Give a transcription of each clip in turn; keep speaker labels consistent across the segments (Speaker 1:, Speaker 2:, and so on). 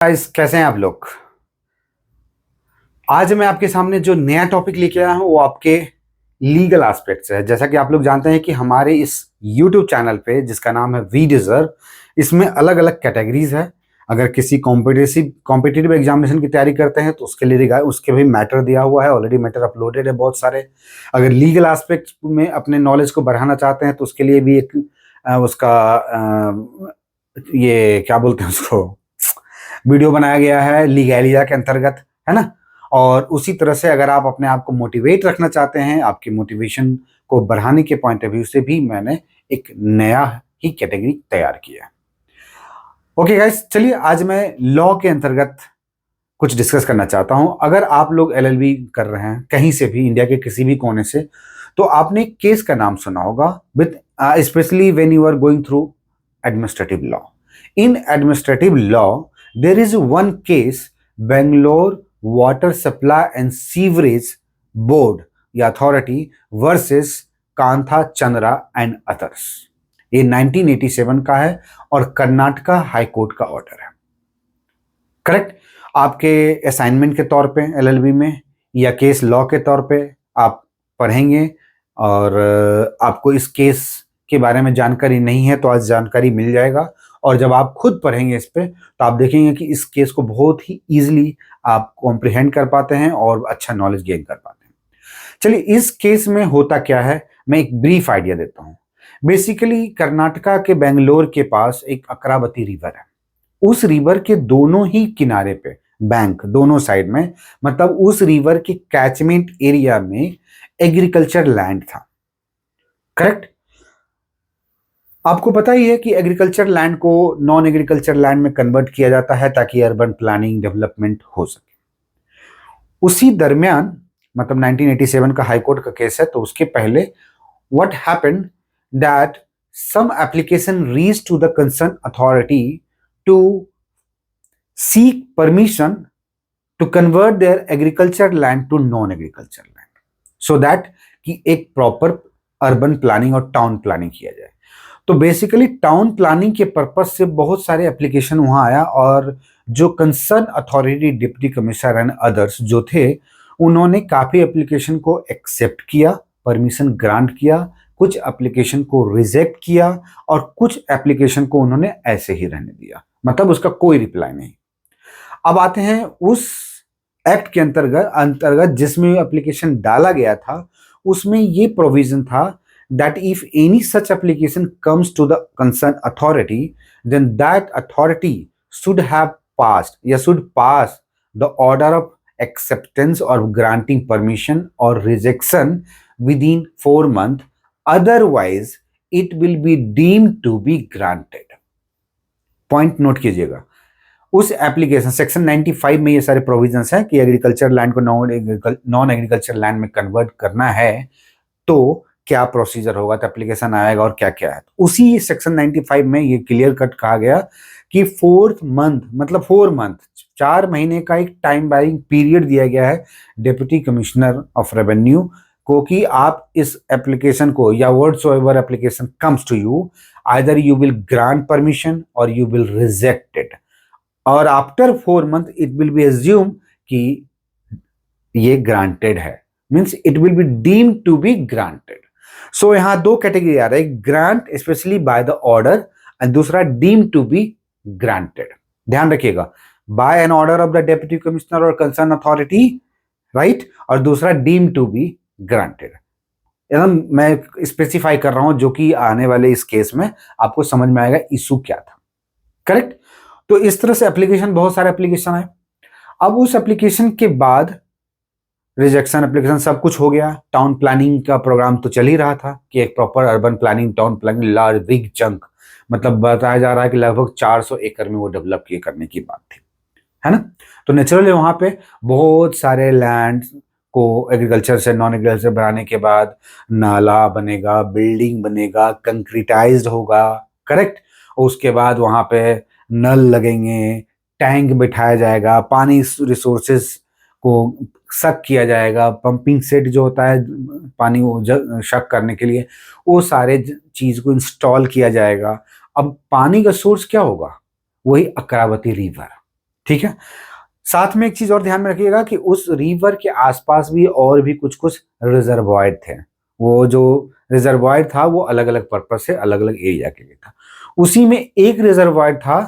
Speaker 1: Guys, कैसे हैं आप लोग। आज मैं आपके सामने जो नया टॉपिक लेके आया हूं वो आपके लीगल एस्पेक्ट से है। जैसा कि आप लोग जानते हैं कि हमारे इस YouTube चैनल पे जिसका नाम है वी डिजर्व, इसमें अलग अलग कैटेगरीज है। अगर किसी कॉम्पिटिटिव एग्जामिनेशन की तैयारी करते हैं तो उसके लिए उसके भी मैटर दिया हुआ है, ऑलरेडी मैटर अपलोडेड है बहुत सारे। अगर लीगल एस्पेक्ट में अपने नॉलेज को बढ़ाना चाहते हैं तो उसके लिए भी एक उसका ये क्या बोलते हैं उसको, वीडियो बनाया गया है लीगैलिया के अंतर्गत, है ना। और उसी तरह से अगर आप अपने आप को मोटिवेट रखना चाहते हैं, आपकी मोटिवेशन को बढ़ाने के पॉइंट ऑफ व्यू से भी मैंने एक नया ही कैटेगरी तैयार किया है। ओके गाइस, चलिए आज मैं लॉ के अंतर्गत कुछ डिस्कस करना चाहता हूं। अगर आप लोग एलएलबी कर रहे हैं कहीं से भी, इंडिया के किसी भी कोने से, तो आपने एक केस का नाम सुना होगा with specially when you are going through administrative law. In administrative law there is one case, Bangalore Water Supply and Sewerage Board या authority versus Kantha Chandra and others. ये 1987 का है और कर्नाटका हाई कोर्ट का ऑर्डर है। करेक्ट। आपके असाइनमेंट के तौर पे एलएलबी में या केस लॉ के तौर पे आप पढ़ेंगे और आपको इस केस के बारे में जानकारी नहीं है तो आज जानकारी मिल जाएगा। और जब आप खुद पढ़ेंगे इस पे तो आप देखेंगे कि इस केस को बहुत ही इजीली आप कॉम्प्रिहेंड कर पाते हैं और अच्छा नॉलेज गेन कर पाते हैं। चलिए, इस केस में होता क्या है मैं एक ब्रीफ आइडिया देता हूं। बेसिकली कर्नाटका के बेंगलोर के पास एक अकरावती रिवर है। उस रिवर के दोनों ही किनारे पे बैंक दोनों साइड में, मतलब उस रिवर के कैचमेंट एरिया में एग्रीकल्चर लैंड था। करेक्ट। आपको पता ही है कि एग्रीकल्चर लैंड को नॉन एग्रीकल्चर लैंड में कन्वर्ट किया जाता है ताकि अर्बन प्लानिंग डेवलपमेंट हो सके। उसी दरमियान, मतलब 1987 का हाई कोर्ट का केस है, तो उसके पहले what happened that some application reach to the concern authority to seek permission to convert their agriculture land to non agriculture land, so that कि एक प्रॉपर अर्बन प्लानिंग और टाउन प्लानिंग किया जाए। तो बेसिकली टाउन प्लानिंग के purpose से बहुत सारे एप्लीकेशन वहां आया और जो concern authority, deputy commissioner and others जो थे, उन्होंने काफी एप्लीकेशन को एक्सेप्ट किया, परमिशन ग्रांट किया, कुछ एप्लीकेशन को रिजेक्ट किया और कुछ एप्लीकेशन को उन्होंने ऐसे ही रहने दिया, मतलब उसका कोई रिप्लाई नहीं। अब आते हैं उस एक्ट के अंतर्गत जिसमें एप्लीकेशन डाला गया था, उसमें ये प्रोविजन था that if any such application comes to the concerned authority, then that authority should have passed should pass the order of acceptance or granting permission or rejection within 4 months, otherwise it will be deemed to be granted. Point note कीजिएगा। उस application section 95 में ये सारे provisions हैं कि agriculture land को non agriculture land में convert करना है तो क्या प्रोसीजर होगा, तो एप्लीकेशन आएगा और क्या क्या है। उसी सेक्शन 95 में ये क्लियर कट कहा गया कि 4th मंथ, मतलब 4 मंथ, 4 महीने का एक टाइम बाइंग पीरियड दिया गया है डिप्टी कमिश्नर ऑफ रेवेन्यू को कि आप इस एप्लीकेशन को या whatsoever application comes to you, either you will grant permission और यू विल रिजेक्ट इट, और after 4 month it will be assume कि ये ग्रांटेड है, means it will be deemed to be granted. So यहां दो category आ रहा है, grant specially by the order and दूसरा डीम टू बी ग्रांटेड। ध्यान रखिएगा, by an order of the deputy commissioner और कंसर्न अथॉरिटी, राइट, और दूसरा डीम टू बी ग्रांटेड। एकदम मैं स्पेसिफाई कर रहा हूं जो कि आने वाले इस केस में आपको समझ में आएगा इशू क्या था। करेक्ट। तो इस तरह से एप्लीकेशन, बहुत सारे एप्लीकेशन है। अब उस एप्लीकेशन के बाद रिजेक्शन, एप्लीकेशन, सब कुछ हो गया। टाउन प्लानिंग का प्रोग्राम तो चल ही रहा था कि एक proper urban planning, town planning, large big chunk, मतलब बताया जा रहा है कि लगभग 400 एकड़ में वो डेवलप किए करने की बात थी, है ना। तो नेचुरली वहां पे बहुत सारे लैंड को एग्रीकल्चर से नॉन एग्रीकल्चर बनाने के बाद नाला बनेगा, बिल्डिंग बनेगा, कंक्रीटाइज्ड होगा। करेक्ट। उसके बाद वहां पे नल लगेंगे, टैंक बिठाया जाएगा, पानी रिसोर्सेज को शक किया जाएगा, पंपिंग सेट जो होता है पानी को शक करने के लिए, वो सारे चीज को इंस्टॉल किया जाएगा। अब पानी का सोर्स क्या होगा, वही अकरावती रिवर। ठीक है। साथ में एक चीज और ध्यान में रखिएगा कि उस रिवर के आसपास भी और भी कुछ कुछ रिजर्वॉयर थे। वो जो रिजर्वॉयर था वो अलग अलग पर्पज से अलग अलग एरिया के लिए था। उसी में एक रिजर्वॉयर था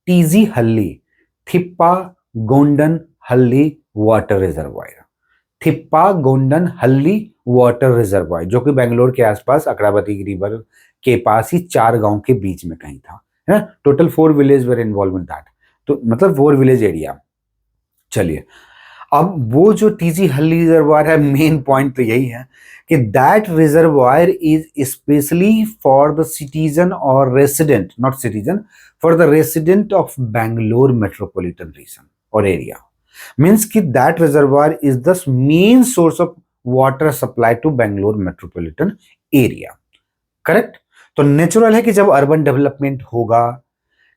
Speaker 1: टीजी हल्ली, थिप्पा गोंडन हल्ली वाटर रिजर्वॉयर। थिप्पा गोंडन हल्ली वाटर रिजर्वॉयर जो कि बेंगलोर के आसपास अकरावती रिवर के पास ही 4 गांव के बीच में कहीं था, है। Total 4 village were involve in that, तो मतलब 4 विलेज एरिया। चलिए, अब वो जो टीजी हल्ली रिजर्वायर है, मेन पॉइंट तो यही है कि that reservoir is specially for the citizen और resident, not citizen, for the resident of Bangalore metropolitan region और एरिया। मीन्स कि that reservoir is the main source of water supply to Bangalore metropolitan area. Correct. तो natural है कि जब urban development होगा,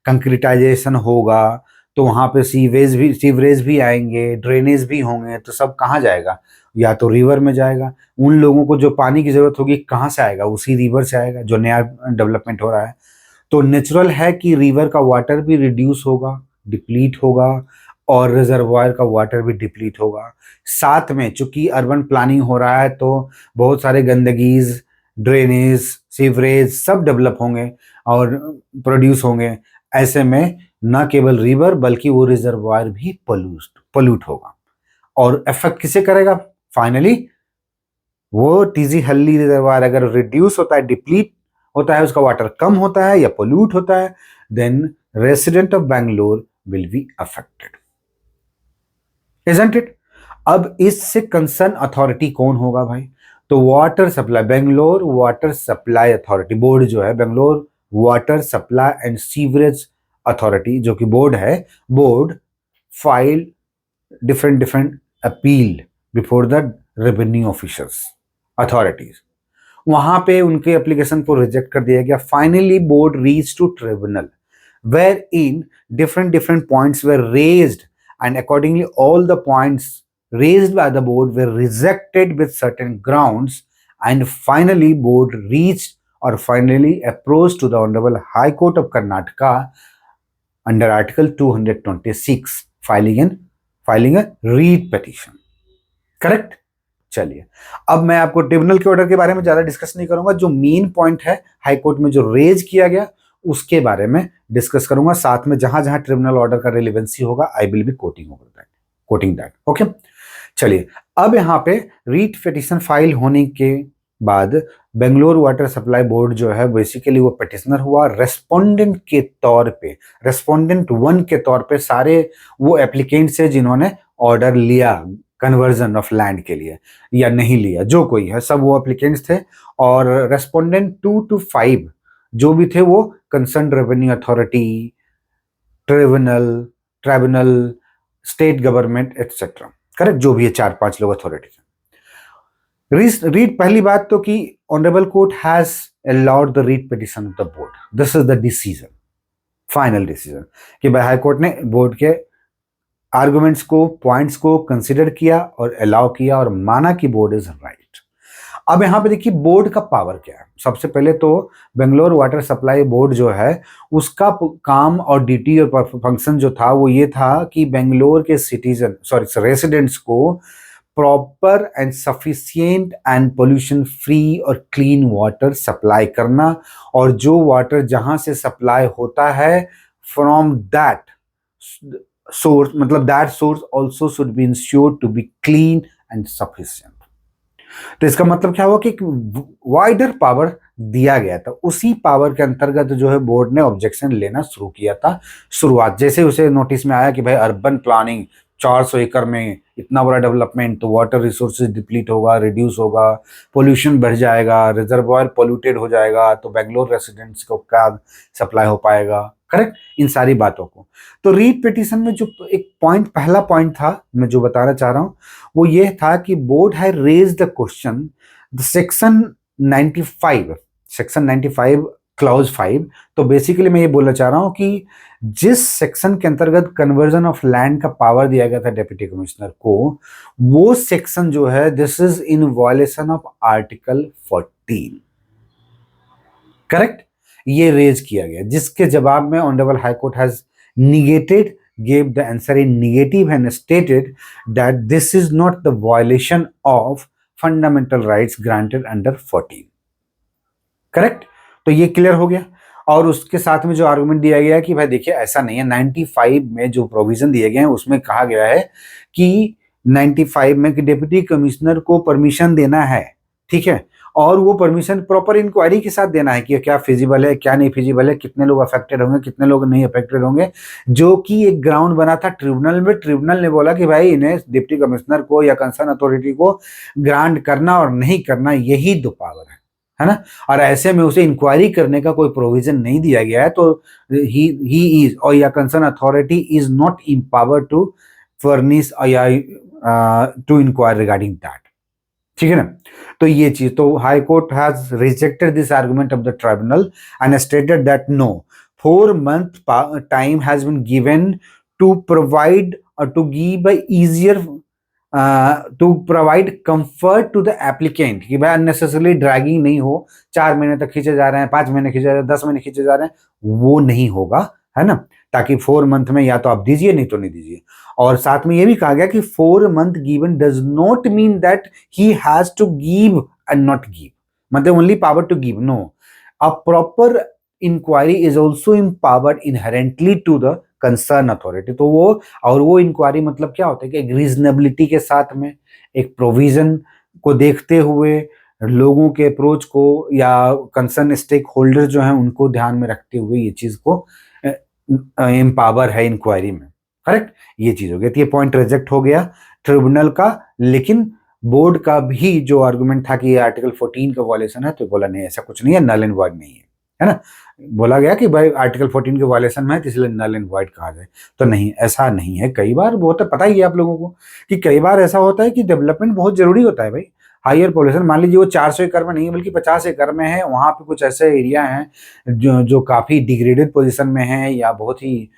Speaker 1: कंक्रीटाइजेशन होगा, तो वहां पे सीवरेज भी आएंगे, ड्रेनेज भी होंगे, तो सब कहाँ जाएगा? या तो रिवर में जाएगा। उन लोगों को जो पानी की जरूरत होगी कहाँ से आएगा? उसी रिवर से आएगा जो नया डेवलपमेंट हो रहा है। तो नेचुरल है कि रिवर का वाटर भी रिड्यूस होगा, डिप्लीट होगा, और रिजर्वायर का वाटर भी डिप्लीट होगा। साथ में चूंकि अर्बन प्लानिंग हो रहा है तो बहुत सारे गंदगीज, ड्रेनेज, सीवरेज सब डेवलप होंगे और प्रोड्यूस होंगे। ऐसे में न केवल रिवर बल्कि वो रिजर्वायर भी पोल्यूट होगा। और इफेक्ट किसे करेगा? फाइनली वो टीजी हल्ली रिजर्वायर अगर रिड्यूस होता है, डिप्लीट होता है, उसका वाटर कम होता है या पोल्यूट होता है, then resident of Bangalore will be affected, isn't it? अब इससे कंसर्न अथॉरिटी कौन होगा भाई? तो water supply, Bangalore water supply authority board जो है, Bangalore water supply and sewerage authority जो कि बोर्ड है, board file different appeal before the revenue officers authorities. वहां पे उनके एप्लीकेशन को रिजेक्ट कर दिया गया। Finally board reach to tribunal where in different points were raised, and accordingly all the points raised by the board were rejected with certain grounds, and finally board reached or finally approached to the Honorable High Court of Karnataka under Article 226 filing a read petition. Correct. चलिए, अब मैं आपको tribunal के order के बारे में ज्यादा discuss नहीं करूंगा। जो मेन पॉइंट है हाई कोर्ट में जो रेज किया गया उसके बारे में डिस्कस करूंगा। साथ में जहां जहां ट्रिब्यूनल ऑर्डर का रिलेवेंसी होगा I will be coating that. Okay, चलिए, अब यहाँ पे रीट पिटीशन फाइल होने के बाद बेंगलोर वाटर सप्लाई बोर्ड जो है बेसिकली वो पिटिशनर हुआ रेस्पोंडेंट के तौर पे, रेस्पोंडेंट 1 के तौर पे सारे वो एप्लीकेंट्स है जिन्होंने ऑर्डर लिया कन्वर्जन ऑफ लैंड के लिए या नहीं लिया, जो कोई है सब वो एप्लीकेंट्स थे। और रेस्पोंडेंट 2 to 5 जो भी थे वो concern revenue authority, tribunal, state government etcetera. Correct, जो भी है 4-5 लोग अथॉरिटी थे। रीड, पहली बात तो कि honourable court has allowed the writ petition of the board. This is the decision, final decision कि भाई हाई कोर्ट ने बोर्ड के आर्गुमेंट्स को, पॉइंट्स को कंसिडर किया और अलाउ किया और माना कि बोर्ड इज राइट। अब यहां पे देखिए बोर्ड का पावर क्या है। सबसे पहले तो बेंगलोर वाटर सप्लाई बोर्ड जो है उसका काम और ड्यूटी और फंक्शन जो था वो ये था कि बेंगलोर के सिटीजन रेसिडेंट्स को proper and sufficient and pollution free और क्लीन वाटर सप्लाई करना, और जो वाटर जहां से सप्लाई होता है फ्रॉम दैट सोर्स, मतलब that source also should be ensured to be clean and sufficient. तो इसका मतलब क्या हुआ कि एक वाइडर पावर दिया गया था। उसी पावर के अंतर्गत जो है बोर्ड ने ऑब्जेक्शन लेना शुरू किया था। शुरुआत जैसे उसे नोटिस में आया कि भाई अर्बन प्लानिंग 400 एकड़ में इतना बड़ा डेवलपमेंट, तो वाटर रिसोर्सेज डिप्लीट होगा, रिड्यूस होगा, पोल्यूशन बढ़ जाएगा, रिजर्वायर पोल्यूटेड हो जाएगा, तो बेंगलोर रेसिडेंट्स को क्या सप्लाई हो पाएगा। करेक्ट, इन सारी बातों को। तो रीट पिटीशन में जो एक पॉइंट, पहला पॉइंट था मैं जो बताना चाह रहा हूं वो ये था कि बोर्ड है raise the question the section 95 clause 5। तो बेसिकली मैं ये बोलना चाह रहा हूं कि जिस सेक्शन के अंतर्गत कन्वर्जन ऑफ लैंड का पावर दिया गया था डिप्टी कमिश्नर को, वो सेक्शन जो है this is in violation of article 14। Correct, ये रेज किया गया जिसके जवाब में honourable high court has negated gave the answer in negative and stated that this is not the violation of fundamental rights granted under 14. Correct? तो ये clear हो गया। और उसके साथ में जो आर्गुमेंट दिया गया कि भाई देखिए ऐसा नहीं है, 95 में जो प्रोविजन दिए गए हैं उसमें कहा गया है कि 95 में कि डिप्टी कमिश्नर को परमिशन देना है, ठीक है, और वो परमिशन प्रॉपर इंक्वायरी के साथ देना है कि क्या फिजिबल है, क्या नहीं फिजिबल है, कितने लोग अफेक्टेड होंगे, कितने लोग नहीं अफेक्टेड होंगे, जो कि एक ग्राउंड बना था ट्रिब्यूनल में। ट्रिब्यूनल ने बोला कि भाई इन्हें डिप्टी कमिश्नर को या कंसर्न अथॉरिटी को ग्रांट करना और नहीं करना, यही दो पावर है ना। और ऐसे में उसे इंक्वायरी करने का कोई प्रोविजन नहीं दिया गया है, तो ही इज और या concern authority is not empowered to furnish या टू इंक्वायर रिगार्डिंग दैट, ठीक है ना। तो ये चीज, तो high court has rejected this argument of the tribunal and stated that no 4 month time has been given to provide और to give a easier to provide comfort to the applicant, कि भाई अननेसेसरली ड्रैगिंग नहीं हो, 4 महीने तक खींचे जा रहे हैं, 5 महीने खींचे जा रहे हैं, 10 महीने खींचे जा रहे हैं, वो नहीं होगा, है ना। ताकि 4 month में या तो आप दीजिए नहीं तो नहीं दीजिए। और साथ में ये भी कहा गया कि 4 month given does not mean that he has to give and not give, मतलब only power to give, no, a proper inquiry is also empowered inherently to the concern authority. तो वो इंक्वायरी मतलब क्या होता है कि एक रीजनेबिलिटी के साथ में, एक प्रोविजन को देखते हुए, लोगों के अप्रोच को या कंसर्न स्टेक होल्डर जो हैं उनको ध्यान में रखते हुए ये चीज को एम्पावर है इंक्वायरी में, करेक्ट। ये चीज हो गई, तो ये पॉइंट रिजेक्ट हो गया ट्रिब्यूनल का। लेकिन बोर्ड का भी जो आर्गुमेंट था कि ये आर्टिकल 14 का वायलेशन है, तो बोला नहीं ऐसा कुछ नहीं है, नल एंड वॉइड नहीं है ना। बोला गया कि भाई आर्टिकल 14 के वायलेशन में है तो इसलिए नल एंड वॉइड कहा जाए, तो नहीं, ऐसा नहीं है। कई बार बहुत पता ही है आप लोगों को कि कई बार ऐसा होता है कि डेवलपमेंट बहुत जरूरी होता है भाई। हायर पॉपुलेशन, मान लीजिए वो 400 एकड़ में नहीं है बल्कि 50 एकड़ में है, वहां पे कुछ ऐसे एरिया हैं जो काफी डिग्रेडेड पोजीशन में है या बहुत ही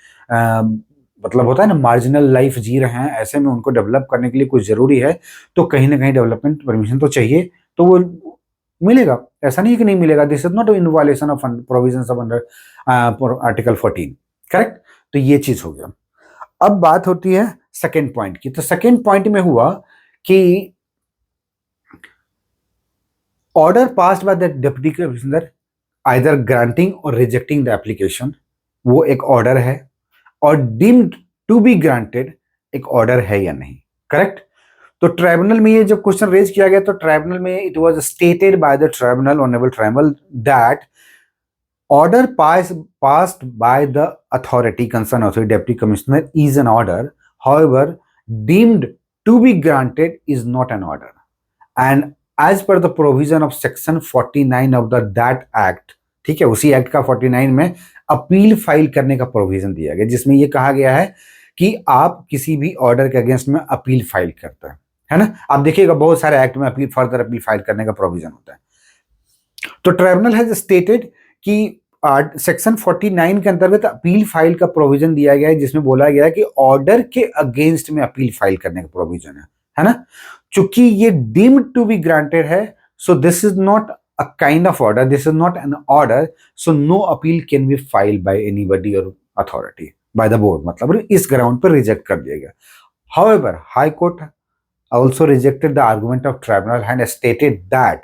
Speaker 1: मतलब होता है ना मार्जिनल लाइफ जी रहे हैं, ऐसे में उनको डेवलप करने के लिए कुछ जरूरी है, तो कहीं ना कहीं डेवलपमेंट परमिशन तो चाहिए, तो वो मिलेगा, ऐसा नहीं कि नहीं मिलेगा। This is not in violation of provisions of under article 14, correct. तो ये चीज हो गया। अब बात होती है सेकेंड पॉइंट की। तो सेकेंड पॉइंट में हुआ कि order passed by the deputy commissioner either granting और रिजेक्टिंग द एप्लीकेशन, वो एक ऑर्डर है, और डीम्ड टू बी ग्रांटेड एक ऑर्डर है या नहीं, करेक्ट। तो ट्राइब्यूनल में ये जब क्वेश्चन रेज किया गया तो ट्राइब्यूनल में it was stated by the tribunal, honourable tribunal, that order passed by the authority, concerned authority, deputy commissioner is an order, however deemed to be granted is not an order, and as per the provision of section 49 of the that act, ठीक है, उसी act का 49 में appeal file करने का provision दिया गया, जिसमें यह कहा गया है कि आप किसी भी ऑर्डर के अगेंस्ट में अपील फाइल करते हैं, है ना। आप देखिएगा बहुत सारे एक्ट में अपील, फर्दर अपील फाइल करने का प्रोविजन होता है। तो ट्राइब्यूनल हैज स्टेटेड कि सेक्शन 49 के अंतर्गत अपील फाइल का प्रोविजन दिया गया है, जिसमें बोला गया है कि ऑर्डर के अगेंस्ट में अपील फाइल करने का प्रोविजन है ना। चूंकि ये डीम्ड टू बी ग्रांटेड है, so this is not a kind of order, this is not an order, so no appeal can be filed by anybody और अथॉरिटी बाय द बोर्ड, मतलब इस ग्राउंड पर reject कर दिया गया। However high court also rejected the argument of tribunal and stated that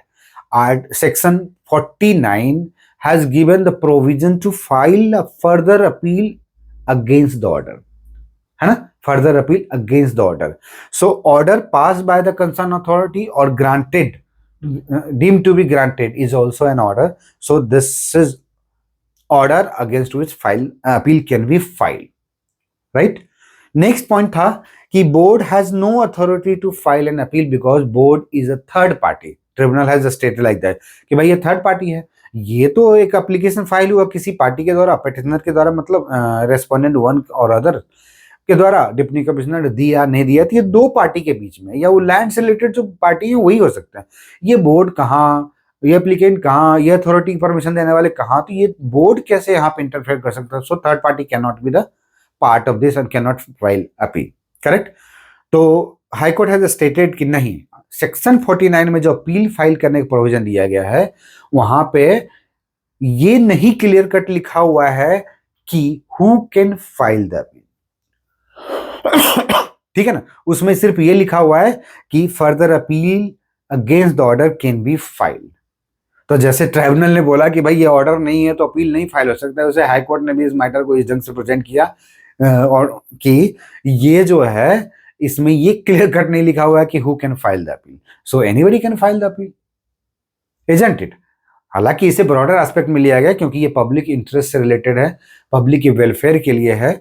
Speaker 1: section 49 has given the provision to file a further appeal against the order, है ना, further appeal against the order. So order passed by the concerned authority or granted, deemed to be granted, is also an order. So this is order against which appeal can be filed, right? Next point था कि board has no authority to file an appeal because board is a third party. Tribunal has stated like that कि भाई ये third party है, ये तो एक application file हुआ किसी पार्टी के द्वारा, पेटिशनर के द्वारा, मतलब रेस्पोंडेंट वन और अदर के द्वारा, डिप्टी कमिश्नर दिया नहीं दिया, तो ये दो पार्टी के बीच में, या वो लैंड से रिलेटेड जो पार्टी है वही हो सकता है। ये बोर्ड कहाँ, ये एप्लीकेंट कहाँ, ये अथॉरिटी परमिशन देने वाले कहाँ, तो ये बोर्ड कैसे यहाँ पे इंटरफेयर कर सकता है। So third party can not be the part of this and can not file appeal, correct. तो हाई कोर्ट हैज स्टेटेड कि नहीं, सेक्शन 49 में जो अपील फाइल करने का प्रोविजन दिया गया है वहां पे ये नहीं क्लियर कट लिखा हुआ है कि who can file the appeal, ठीक है ना, उसमें सिर्फ ये लिखा हुआ है कि further appeal against the order can be filed. तो जैसे ट्राइब्यूनल ने बोला कि भाई ये ऑर्डर नहीं है तो अपील नहीं फाइल हो सकता है, उसे हाई कोर्ट ने भी इस मैटर को इस ढंग से प्रेजेंट किया और कि ये जो है इसमें ये क्लियर कट नहीं लिखा हुआ है कि who can file the appeal, so anybody can file the appeal, isn't it. हालांकि इसे ब्रॉडर एस्पेक्ट में लिया गया क्योंकि ये पब्लिक इंटरेस्ट से रिलेटेड है, पब्लिक के वेलफेयर के लिए है।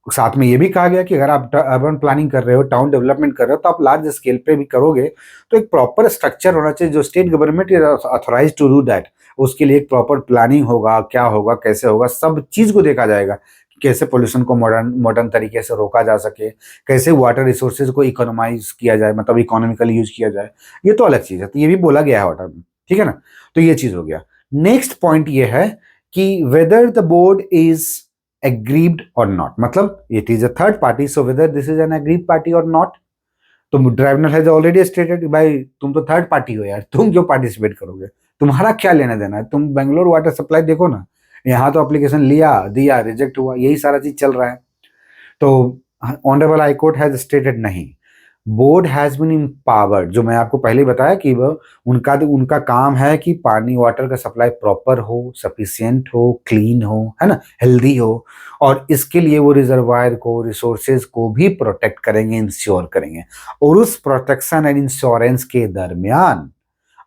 Speaker 1: साथ में ये भी कहा गया कि अगर आप अर्बन प्लानिंग कर रहे हो, टाउन डेवलपमेंट कर रहे हो, तो आप लार्ज स्केल पे भी करोगे तो एक प्रॉपर स्ट्रक्चर होना चाहिए, जो state government is authorise to do that. उसके लिए एक प्रॉपर प्लानिंग होगा, क्या होगा, कैसे होगा, सब चीज को देखा जाएगा। कैसे पोल्यूशन को मॉडर्न तरीके से रोका जा सके, कैसे वाटर रिसोर्सेज को इकोनोमाइज किया जाए, मतलब इकोनॉमिकली यूज किया जाए, ये तो अलग चीज है, तो ये भी बोला गया है ऑर्डर में, ठीक है ना। तो ये चीज हो गया। नेक्स्ट पॉइंट ये है कि whether the board is aggrieved or not, मतलब it is a third party, so whether this is an aggrieved party or not, तो ट्राइब्यूनल हैज ऑलरेडी स्टेटेड भाई तुम तो थर्ड पार्टी हो यार, तुम क्यों पार्टिसिपेट करोगे, तुम्हारा क्या लेना देना है, तुम बेंगलोर वाटर सप्लाई देखो ना, यहाँ तो एप्लीकेशन लिया, दिया, रिजेक्ट हुआ, यही सारा चीज चल रहा है। तो honourable high court has stated नहीं, बोर्ड हैज बीन इम्पावर्ड, जो मैं आपको पहले बताया कि वो उनका काम है कि पानी वाटर का सप्लाई प्रॉपर हो, सफिशिएंट हो, क्लीन हो, है ना, हेल्दी हो, और इसके लिए वो रिजर्वायर को, रिसोर्सेज को भी प्रोटेक्ट करेंगे, इंश्योर करेंगे। और उस प्रोटेक्शन एंड इंश्योरेंस के दरमियान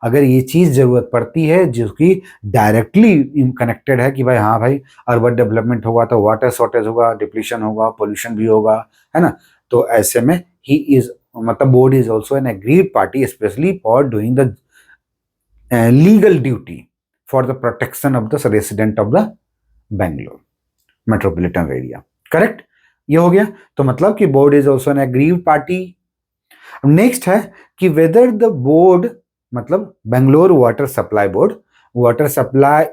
Speaker 1: अगर ये चीज जरूरत पड़ती है जिसकी डायरेक्टली कनेक्टेड है कि भाई हाँ भाई अर्बन डेवलपमेंट होगा तो वाटर शॉर्टेज होगा, डिप्लीशन होगा, पोल्यूशन भी होगा, है ना, तो ऐसे में ही इज, मतलब board is also an agreed party specially for doing the legal duty for the protection of the resident of the Bangalore metropolitan area, correct, ये हो गया। तो मतलब कि board is also an agreed party. Next है कि whether the board, मतलब Bangalore water supply board, water supply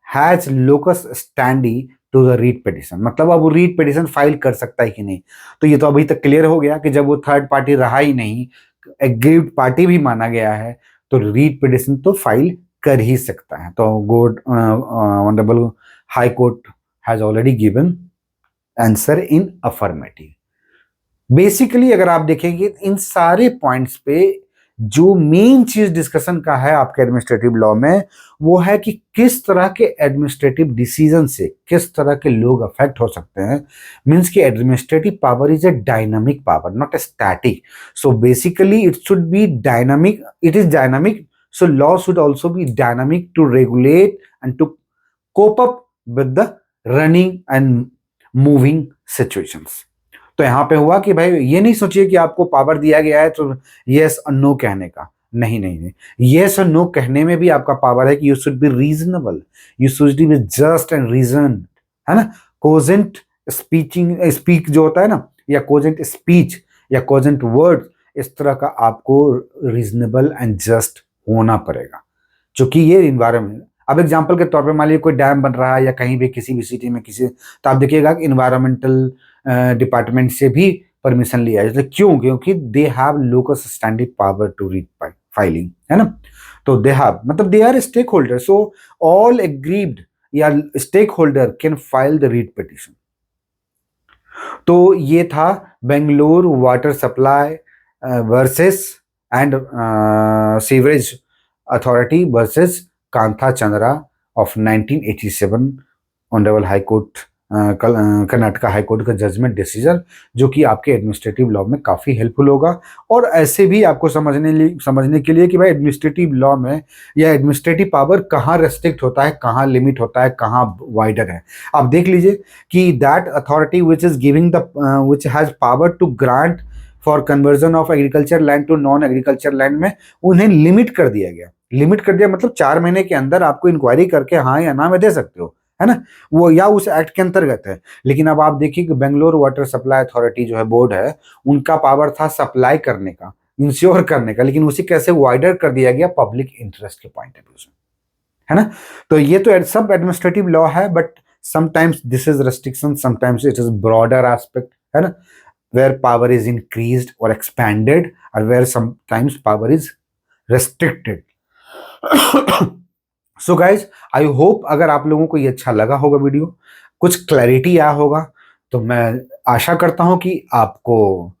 Speaker 1: has locus standi to the writ petition, मतलब अब वो रीट पिटिशन फाइल कर सकता है कि नहीं। तो ये तो अभी तक क्लियर हो गया कि जब वो थर्ड पार्टी रहा ही नहीं, एग्रीव्ड पार्टी भी माना गया है, तो रीट पिटिशन तो फाइल कर ही सकता है। तो गोड honourable high court has already given answer in affirmative. Basically अगर आप देखेंगे इन सारे पॉइंट्स पे जो मेन चीज डिस्कशन का है आपके एडमिनिस्ट्रेटिव लॉ में, वो है कि किस तरह के एडमिनिस्ट्रेटिव डिसीजन से किस तरह के लोग अफेक्ट हो सकते हैं। मींस कि administrative power is a dynamic power, not a static. So basically it should be dynamic, it is dynamic, so law should also be dynamic to regulate and to cope up with the running and moving situations. तो यहां पे हुआ कि भाई ये नहीं सोचिए कि आपको पावर दिया गया है तो यस और नो कहने का, नहीं नहीं नहीं, यस और नो कहने में भी आपका पावर है कि you should be reasonable, you should be just and reason, है ना। कोजेंट स्पीक जो होता है ना, या कोजेंट स्पीच या कोजेंट वर्ड, इस तरह का आपको रीजनेबल एंड जस्ट होना पड़ेगा, क्योंकि ये इन्वायरमेंट। अब एग्जाम्पल के तौर पे मान लीजिए कोई डैम बन रहा है या कहीं भी किसी भी सिटी में किसी, तो आप देखिएगा कि इन्वायरमेंटल डिपार्टमेंट से भी परमिशन लिया है। क्यों? क्योंकि they have locus standing power to writ filing, है ना। तो दे हैव, मतलब they are stake holder, so all aggrieved या stake holder can file the writ petition. तो ये था Bangalore water supply versus and sewerage authority versus Kantha Chandra of 1987 honourable high court, Karnataka high court का judgement decision, जो कि आपके administrative law में काफी हेल्पफुल होगा। और ऐसे भी आपको समझने के लिए कि भाई एडमिनिस्ट्रेटिव लॉ में या एडमिनिस्ट्रेटिव पावर कहाँ रेस्ट्रिक्ट होता है, कहाँ लिमिट होता है, कहाँ वाइडर है। आप देख लीजिए कि that authority which is giving the which has power to grant for conversion of agriculture land to non agriculture land में उन्हें लिमिट कर दिया गया। लिमिट कर दिया मतलब 4 महीने के अंदर आपको इंक्वायरी करके हाँ या ना में दे सकते हो, है ना, वो या उस एक्ट के अंतर्गत है। लेकिन अब आप देखिए कि बेंगलोर वाटर सप्लाई अथॉरिटी जो है बोर्ड है, उनका पावर था सप्लाई करने का, इंश्योर करने का, लेकिन उसे कैसे वाइडर कर दिया गया पब्लिक इंटरेस्ट के पॉइंट ऑफ व्यू से, है ना। तो ये तो सब एडमिनिस्ट्रेटिव लॉ है, but sometimes this is restriction, sometimes it is broader aspect, है ना, वेयर पावर इज इंक्रीज्ड और एक्सपैंडेड और where sometimes power is restricted. So guys I hope अगर आप लोगों को ये अच्छा लगा होगा वीडियो, कुछ क्लैरिटी आया होगा, तो मैं आशा करता हूं कि आपको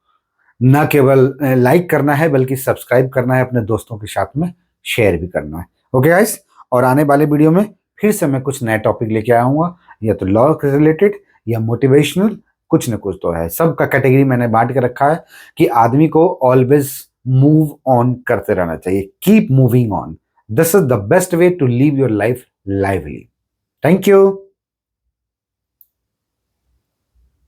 Speaker 1: न केवल लाइक करना है बल्कि सब्सक्राइब करना है, अपने दोस्तों के साथ में शेयर भी करना है। ओके गाइस, और आने वाले वीडियो में फिर से मैं कुछ नया टॉपिक लेके आऊंगा, या तो लॉ से रिलेटेड या मोटिवेशनल, कुछ न कुछ तो है। सबका कैटेगरी मैंने बांट के रखा है कि आदमी को ऑलवेज मूव ऑन करते रहना चाहिए, keep moving on. This is the best way to live your life lively. Thank you.